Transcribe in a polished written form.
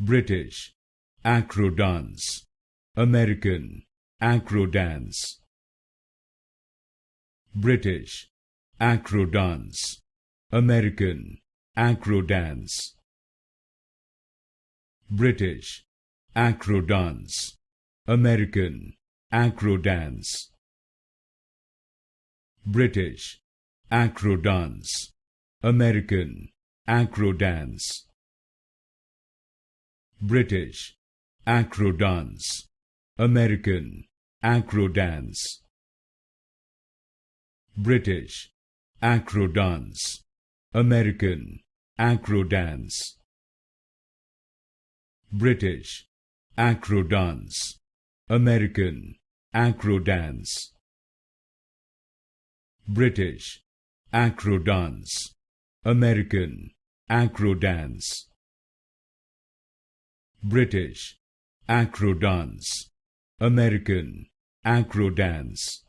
British, Acro dance. American, Acro dance. British, Acro dance. American, Acro dance. British, Acro dance. American, Acro dance. British, Acro dance. American, Acro dance. British, Acro dance. American, Acro dance. British, Acro dance. American, Acro dance. British, Acro dance. American, Acro dance. British, Acro dance. American, Acro dance. British, Acro dance. American, Acro dance.